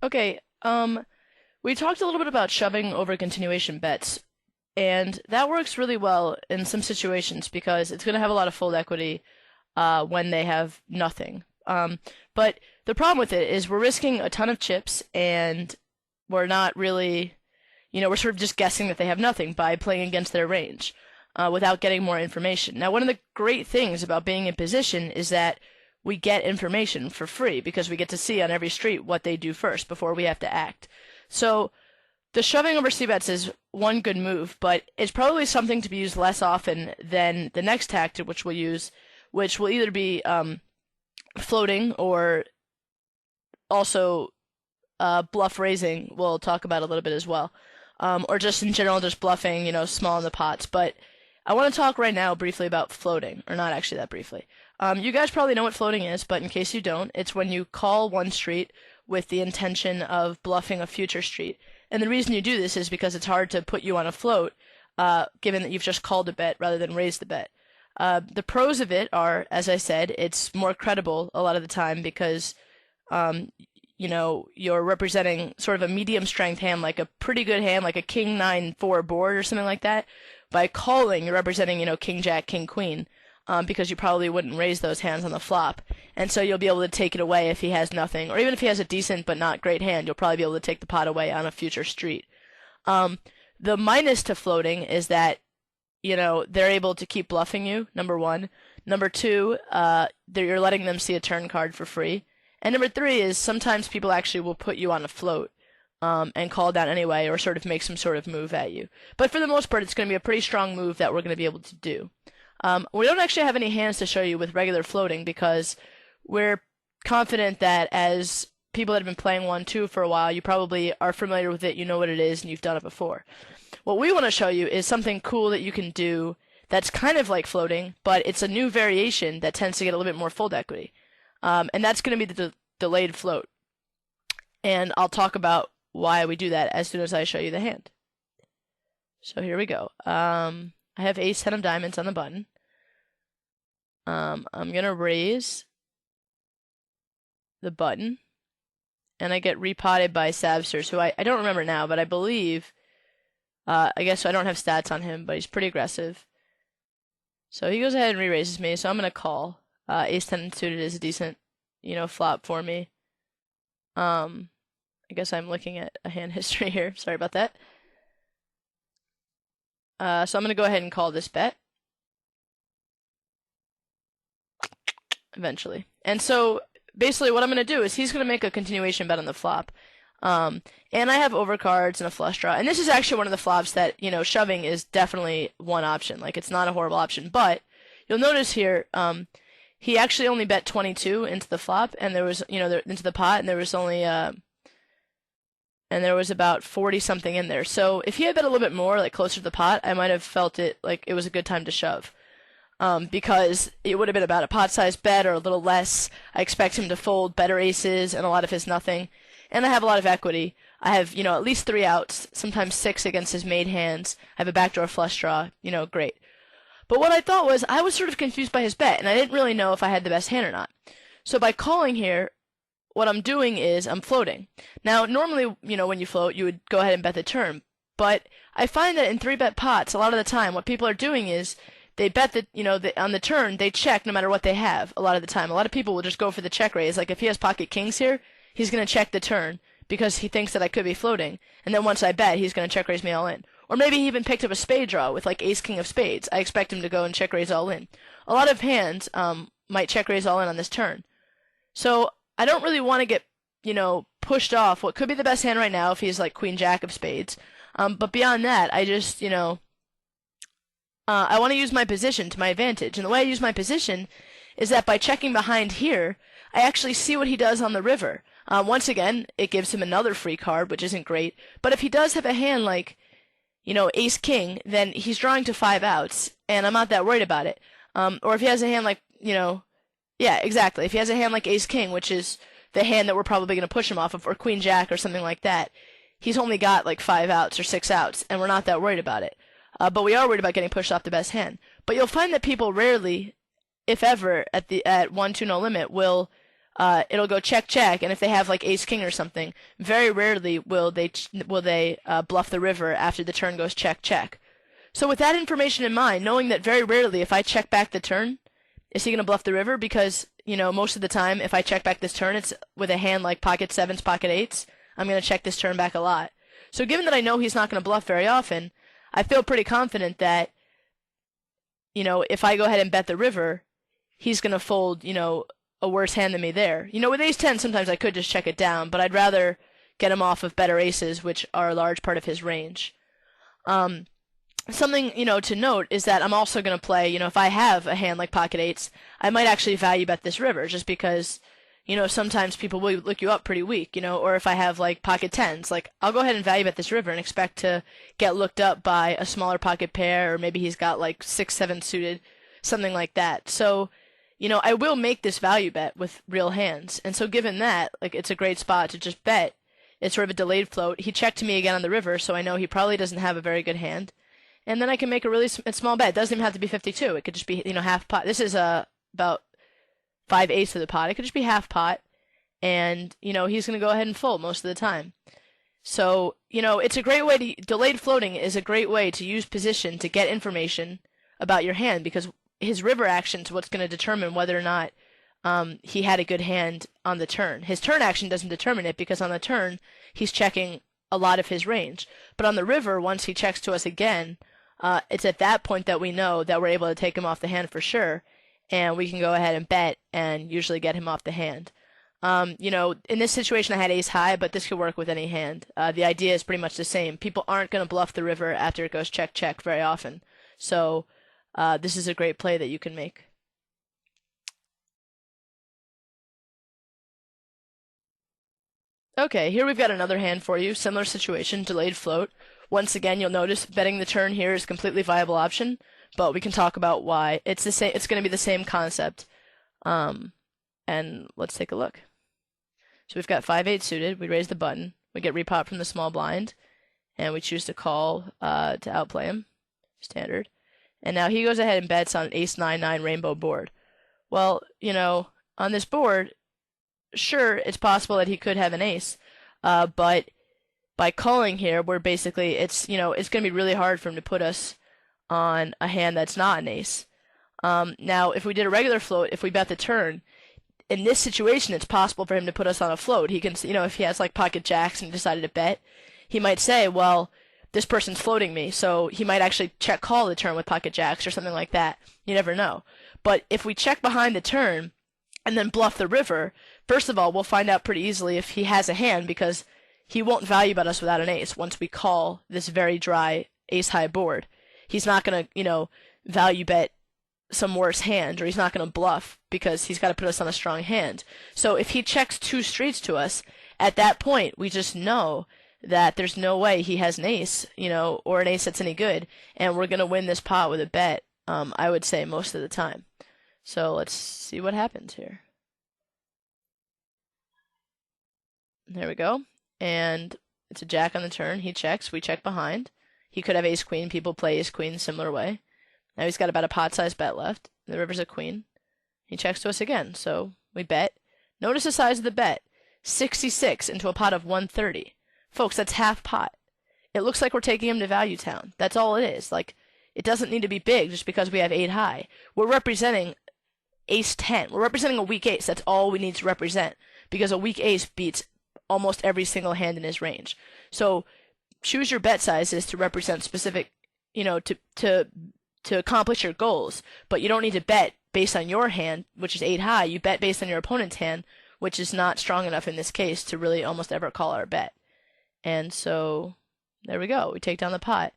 Okay, we talked a little bit about shoving over continuation bets, and that works really well in some situations because it's going to have a lot of fold equity when they have nothing. But the problem with it is we're risking a ton of chips, and we're not really, we're sort of just guessing that they have nothing by playing against their range without getting more information. Now, one of the great things about being in position is that we get information for free because we get to see on every street what they do first before we have to act. So the shoving over c-bets is one good move, but it's probably something to be used less often than the next tactic, which we'll use, which will either be floating or also bluff raising. We'll talk about a little bit as well, or just in general, just bluffing, small in the pots. But I want to talk right now briefly about floating, or not actually that briefly. You guys probably know what floating is, but in case you don't, it's when you call one street with the intention of bluffing a future street. And the reason you do this is because it's hard to put you on a float, given that you've just called a bet rather than raised the bet. The pros of it are, as I said, it's more credible a lot of the time because, you're representing sort of a medium strength hand, like a pretty good hand, like a king 9-4 board or something like that. By calling, you're representing, king jack, king queen. Because you probably wouldn't raise those hands on the flop. And so you'll be able to take it away if he has nothing. Or even if he has a decent but not great hand, you'll probably be able to take the pot away on a future street. The minus to floating is that, they're able to keep bluffing you, number one. Number two, you're letting them see a turn card for free. And number three is sometimes people actually will put you on a float and call down anyway or sort of make some sort of move at you. But for the most part, it's going to be a pretty strong move that we're going to be able to do. We don't actually have any hands to show you with regular floating because we're confident that as people that have been playing 1-2 for a while, you probably are familiar with it, you know what it is, and you've done it before. What we want to show you is something cool that you can do that's kind of like floating, but it's a new variation that tends to get a little bit more fold equity. And that's going to be the delayed float. And I'll talk about why we do that as soon as I show you the hand. So here we go. I have ace 10 of diamonds on the button. I'm going to raise the button, and I get repotted by Savsters, who I don't remember now, but I believe, I guess I don't have stats on him, but he's pretty aggressive. So he goes ahead and re-raises me, so I'm going to call. Ace 10 suited is a decent, flop for me. I guess I'm looking at a hand history here. Sorry about that. So I'm going to go ahead and call this bet. Eventually. And so basically what I'm going to do is he's going to make a continuation bet on the flop. And I have overcards and a flush draw. And this is actually one of the flops that, shoving is definitely one option. Like, it's not a horrible option. But you'll notice here, he actually only bet 22 into the flop, and there was, into the pot, and there was only, and there was about 40 something in there. So if he had bet a little bit more, like closer to the pot, I might have felt it like it was a good time to shove. Because it would have been about a pot size bet or a little less. I expect him to fold better aces and a lot of his nothing. And I have a lot of equity. I have, at least 3 outs, sometimes 6 against his made hands. I have a backdoor flush draw, great. But what I thought was, I was sort of confused by his bet, and I didn't really know if I had the best hand or not. So by calling here, what I'm doing is I'm floating. Now, normally, when you float, you would go ahead and bet the turn. But I find that in 3-bet pots, a lot of the time, what people are doing is they bet that, on the turn, they check no matter what they have a lot of the time. A lot of people will just go for the check raise. Like, if he has pocket kings here, he's going to check the turn because he thinks that I could be floating. And then once I bet, he's going to check raise me all in. Or maybe he even picked up a spade draw with, like, ace king of spades. I expect him to go and check raise all in. A lot of hands might check raise all in on this turn. So I don't really want to get, pushed off what could be the best hand right now if he's, like, queen jack of spades. But beyond that, I just, I want to use my position to my advantage. And the way I use my position is that by checking behind here, I actually see what he does on the river. Once again, it gives him another free card, which isn't great. But if he does have a hand like, ace king, then he's drawing to 5 outs, and I'm not that worried about it. Or if he has a hand like, yeah, exactly. If he has a hand like ace king, which is the hand that we're probably going to push him off of, or queen jack or something like that, he's only got like 5 outs or 6 outs, and we're not that worried about it. But we are worried about getting pushed off the best hand. But you'll find that people rarely, if ever, at 1-2 no limit, will it'll go check check, and if they have like ace king or something, very rarely will they bluff the river after the turn goes check check. So with that information in mind, knowing that very rarely if I check back the turn, is he going to bluff the river? Because, most of the time if I check back this turn, it's with a hand like pocket sevens, pocket eights. I'm going to check this turn back a lot. So given that I know he's not going to bluff very often, I feel pretty confident that, if I go ahead and bet the river, he's going to fold, a worse hand than me there. With ace 10, sometimes I could just check it down, but I'd rather get him off of better aces, which are a large part of his range. Something, to note is that I'm also going to play, if I have a hand like pocket eights, I might actually value bet this river just because, sometimes people will look you up pretty weak, or if I have like pocket tens, like I'll go ahead and value bet this river and expect to get looked up by a smaller pocket pair, or maybe he's got like 6-7 suited, something like that. So, I will make this value bet with real hands. And so given that, like it's a great spot to just bet. It's sort of a delayed float. He checked to me again on the river, so I know he probably doesn't have a very good hand. And then I can make a really small bet. It doesn't even have to be 52. It could just be, half pot. This is about 5/8 of the pot. It could just be half pot. And, he's going to go ahead and fold most of the time. So, it's a great way to, delayed floating is a great way to use position to get information about your hand, because his river action is what's going to determine whether or not he had a good hand on the turn. His turn action doesn't determine it, because on the turn, he's checking a lot of his range. But on the river, once he checks to us again, it's at that point that we know that we're able to take him off the hand for sure, and we can go ahead and bet and usually get him off the hand. In this situation I had ace high, but this could work with any hand. The idea is pretty much the same. People aren't going to bluff the river after it goes check check very often. So this is a great play that you can make. Okay, here we've got another hand for you. Similar situation, delayed float. Once again, you'll notice betting the turn here is a completely viable option, but we can talk about why. It's the same. It's going to be the same concept. And let's take a look. So we've got 5/8 suited. We raise the button. We get repot from the small blind, and we choose to call to outplay him. Standard. And now he goes ahead and bets on an ace 9-9 rainbow board. Well, on this board, sure, it's possible that he could have an ace, but by calling here, we're basically, it's going to be really hard for him to put us on a hand that's not an ace. Now, if we did a regular float, if we bet the turn, in this situation, it's possible for him to put us on a float. He can, if he has like pocket jacks and decided to bet, he might say, well, this person's floating me, so he might actually check call the turn with pocket jacks or something like that. You never know. But if we check behind the turn and then bluff the river, first of all, we'll find out pretty easily if he has a hand, because he won't value bet us without an ace once we call this very dry ace-high board. He's not going to, value bet some worse hand, or he's not going to bluff because he's got to put us on a strong hand. So if he checks two streets to us, at that point, we just know that there's no way he has an ace, or an ace that's any good, and we're going to win this pot with a bet, I would say, most of the time. So let's see what happens here. There we go. And it's a jack on the turn. He checks. We check behind. He could have ace-queen. People play ace-queen similar way. Now he's got about a pot-sized bet left. The river's a queen. He checks to us again, so we bet. Notice the size of the bet. 66 into a pot of 130. Folks, that's half pot. It looks like we're taking him to Value Town. That's all it is. Like, it doesn't need to be big just because we have 8 high. We're representing ace 10. We're representing a weak ace. That's all we need to represent, because a weak ace beats almost every single hand in his range. So choose your bet sizes to represent specific, to accomplish your goals. But you don't need to bet based on your hand, which is 8 high. You bet based on your opponent's hand, which is not strong enough in this case to really almost ever call our bet. And so there we go. We take down the pot.